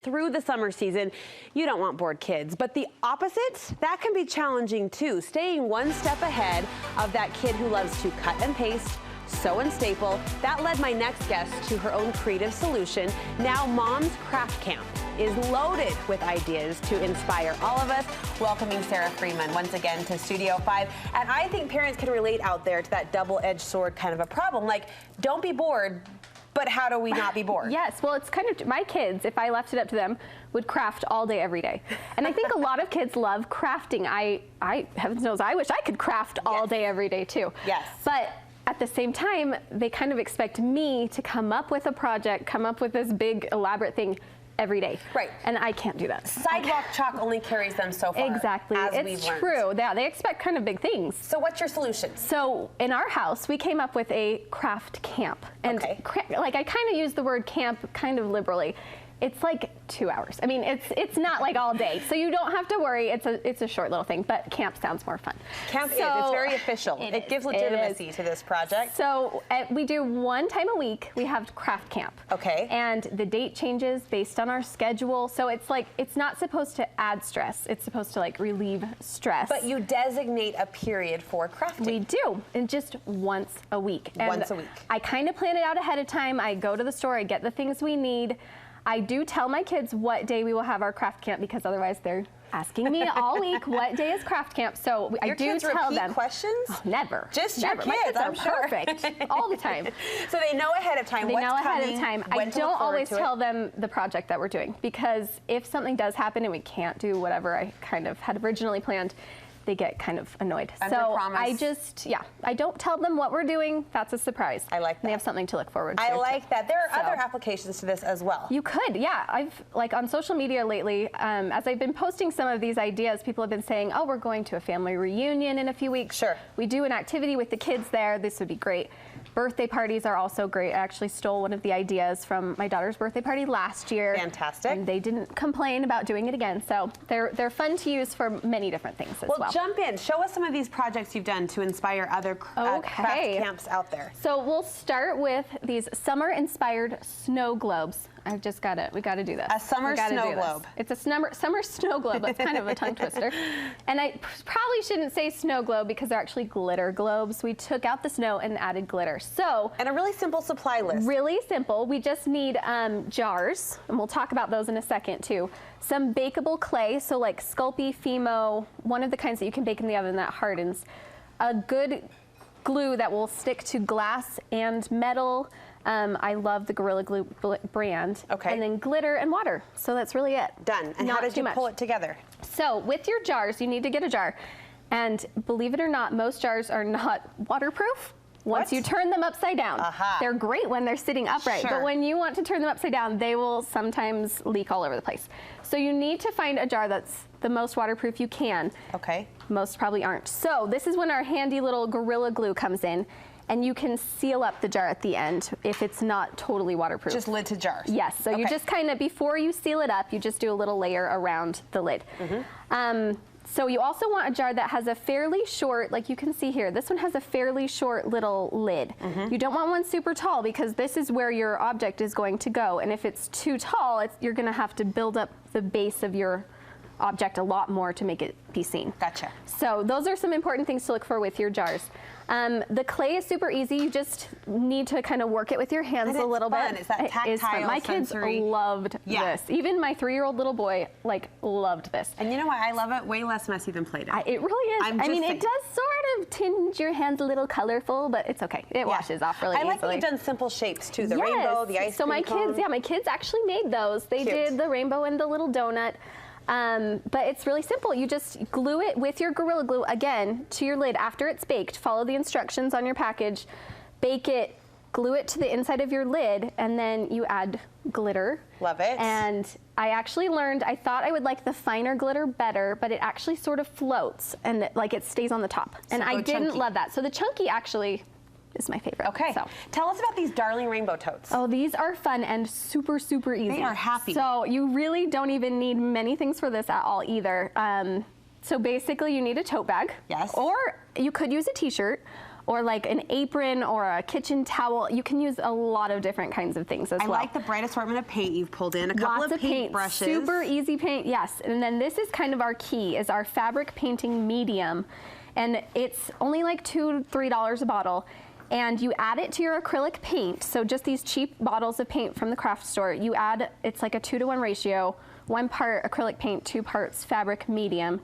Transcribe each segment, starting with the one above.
through the summer season, you don't want bored kids. But the opposite, that can be challenging too. Staying one step ahead of that kid who loves to cut and paste, sew and staple. That led my next guest to her own creative solution. Now Mom's Craft Camp is loaded with ideas to inspire all of us. Welcoming Sarah Freeman once again to Studio 5. And I think parents can relate out there to that double-edged sword kind of a problem. Like, don't be bored, but how do we not be bored? Yes, well, it's kind of, my kids, if I left it up to them, would craft all day, every day. And I think a lot of kids love crafting. I heavens knows, I wish I could craft all day, every day too. Yes. But at the same time, they kind of expect me to come up with a project, come up with this big, elaborate thing every day. Right. And I can't do that. Sidewalk chalk only carries them so far. Exactly. It's true. Yeah, they expect kind of big things. So what's your solution? So in our house, we came up with a craft camp. And like, I kind of use the word camp kind of liberally. It's like 2 hours. I mean, it's not like all day, so you don't have to worry. It's a short little thing, but camp sounds more fun. Camp is, it's very official. It gives legitimacy to this project. So we do one time a week. We have craft camp. Okay. And the date changes based on our schedule. So it's like, it's not supposed to add stress. It's supposed to like relieve stress. But you designate a period for crafting. We do, and just once a week. And once a week. I kind of plan it out ahead of time. I go to the store, I get the things we need. I do tell my kids what day we will have our craft camp, because otherwise they're asking me all week, what day is craft camp? So I do tell them. Questions? Oh, never. Just never. your kids, My kids are perfect all the time. So they know ahead of time what's coming. They know ahead of time. I don't always tell them the project that we're doing, because if something does happen and we can't do whatever I kind of had originally planned, they get kind of annoyed. So I just, I don't tell them what we're doing. That's a surprise. I like that. They have something to look forward to. I like that. There are other applications to this as well. You could, yeah. I've, like on social media lately, as I've been posting some of these ideas, people have been saying, oh, we're going to a family reunion in a few weeks. Sure. We do an activity with the kids there. This would be great. Birthday parties are also great. I actually stole one of the ideas from my daughter's birthday party last year. Fantastic. And they didn't complain about doing it again. So they're fun to use for many different things as well. Well, jump in. Show us some of these projects you've done to inspire other craft camps out there. So we'll start with these summer-inspired snow globes. I've just got to, we got to do this. A summer snow globe. It's a summer snow globe. That's kind of a tongue twister. And I probably shouldn't say snow globe, because they're actually glitter globes. We took out the snow and added glitter. So. And a really simple supply list. Really simple. We just need jars, and we'll talk about those in a second too. Some bakeable clay, so like Sculpey, Fimo, one of the kinds that you can bake in the oven that hardens. A good glue that will stick to glass and metal. I love the Gorilla Glue brand. Okay. And then glitter and water. So that's really it. Done. And how did you pull it together? So with your jars, you need to get a jar. And believe it or not, most jars are not waterproof. Once you turn them upside down. They're great when they're sitting upright, but when you want to turn them upside down, they will sometimes leak all over the place. So you need to find a jar that's the most waterproof you can. Okay. Most probably aren't. So this is when our handy little Gorilla Glue comes in, and you can seal up the jar at the end if it's not totally waterproof. Just lid to jar. Yes, so you just kind of, before you seal it up, you just do a little layer around the lid. So you also want a jar that has a fairly short, like you can see here, this one has a fairly short little lid. You don't want one super tall, because this is where your object is going to go. And if it's too tall, you're gonna have to build up the base of your object a lot more to make it be seen. Gotcha. So those are some important things to look for with your jars. The clay is super easy. You just need to kind of work it with your hands a little bit. It's that tactile, My kids loved this. Even my 3-year-old little boy loved this. And you know why I love it? Way less messy than Play-Doh. It really is. I mean, it does sort of tinge your hands a little colorful, but it's okay. It washes off really easily. I like that you've done simple shapes too. The rainbow, the ice cream cone. So my kids actually made those. They did the rainbow and the little donut. But it's really simple. You just glue it with your Gorilla Glue, again, to your lid after it's baked. Follow the instructions on your package. Bake it, glue it to the inside of your lid, and then you add glitter. Love it. And I actually learned, I thought I would like the finer glitter better, but it actually sort of floats, and it stays on the top. And I didn't love that. So the chunky actually is my favorite. Okay. So tell us about these darling rainbow totes. Oh, these are fun and super, super easy. They are happy. So you really don't even need many things for this at all either. So basically you need a tote bag. Yes. Or you could use a t-shirt, or like an apron or a kitchen towel. You can use a lot of different kinds of things as well. I like the bright assortment of paint you've pulled in. A couple Lots of paint brushes. Super easy paint, yes. And then this is kind of our key, is our fabric painting medium. And it's only like $2 to $3 a bottle. And you add it to your acrylic paint. So just these cheap bottles of paint from the craft store, you add, it's like a 2-to-1 ratio. 1 part acrylic paint, 2 parts fabric medium.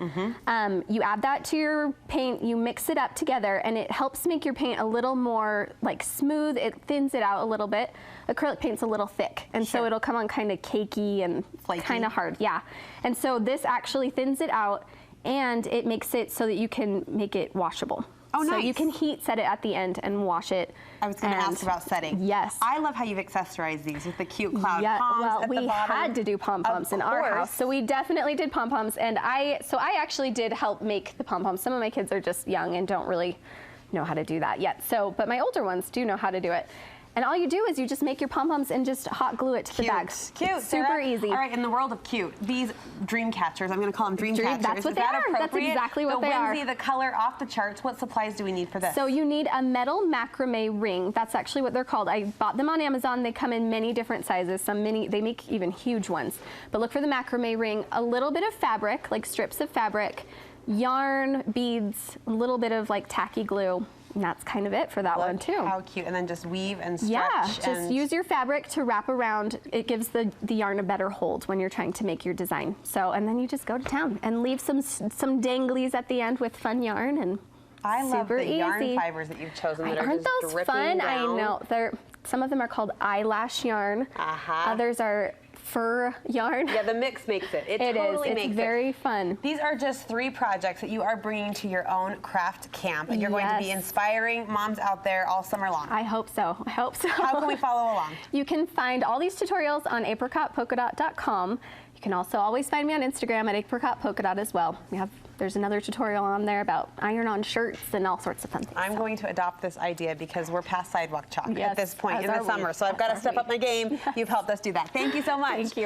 You add that to your paint, you mix it up together, and it helps make your paint a little more like smooth. It thins it out a little bit. Acrylic paint's a little thick, and so it'll come on kind of cakey and kind of hard. Yeah, and so this actually thins it out, and it makes it so that you can make it washable. Oh, so nice. you can heat set it at the end and wash it. I was going to ask about setting. Yes. I love how you've accessorized these with the cute cloud Yeah, palms well, at the we bottom. had to do pom-poms in our house, so we definitely did pom-poms, and I actually did help make the pom-poms. Some of my kids are just young and don't really know how to do that yet, but my older ones do know how to do it. And all you do is you just make your pom-poms and just hot glue it to the bags. Cute, it's super easy. All right, in the world of cute, these dream catchers, I'm going to call them dream catchers. That's what they are. That's exactly what they are. The whimsy, the color off the charts. What supplies do we need for this? So you need a metal macrame ring. That's actually what they're called. I bought them on Amazon. They come in many different sizes. They make even huge ones. But look for the macrame ring. A little bit of fabric, like strips of fabric, yarn, beads, a little bit of like tacky glue. And that's kind of it for that one too. How cute. And then just weave and stretch. Yeah, just use your fabric to wrap around. It gives the yarn a better hold when you're trying to make your design. So, and then you just go to town and leave some danglies at the end with fun yarn, and I love the easy. yarn fibers that you've chosen that Aren't are just those dripping fun? down. I know. Some of them are called eyelash yarn. Others are fur yarn. Yeah, the mix makes it. It totally makes it. It's very fun. These are just 3 projects that you are bringing to your own craft camp, and you're going to be inspiring moms out there all summer long. I hope so. I hope so. How can we follow along? You can find all these tutorials on apricotpolkadot.com. You can also always find me on Instagram at apricotpolkadot as well. There's another tutorial on there about iron-on shirts and all sorts of fun things. I'm going to adopt this idea because we're past sidewalk chalk at this point as in the are we. summer, so I've got to step up my game. You've helped us do that. Thank you so much. Thank you.